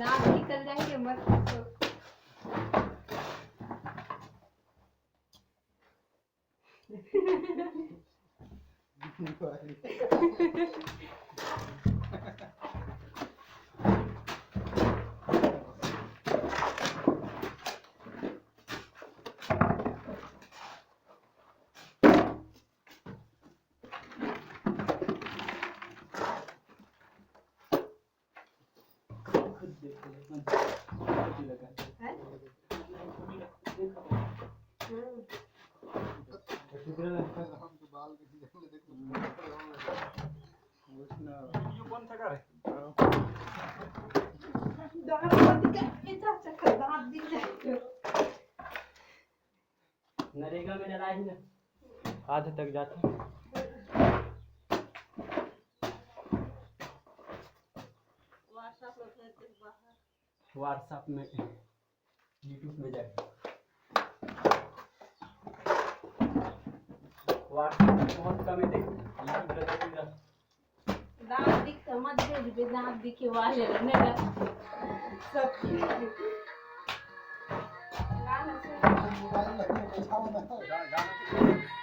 नाक निकल जाएंगे मत पूछो। नरेगा में डला ही ना आधे तक जाता व्हाट्सएप में यूट्यूब में जाके व्हाट्सएप में बहुत कम है देखो दांत दिख समझ गए दांत दिखे वाले रहने का सब गाना सुन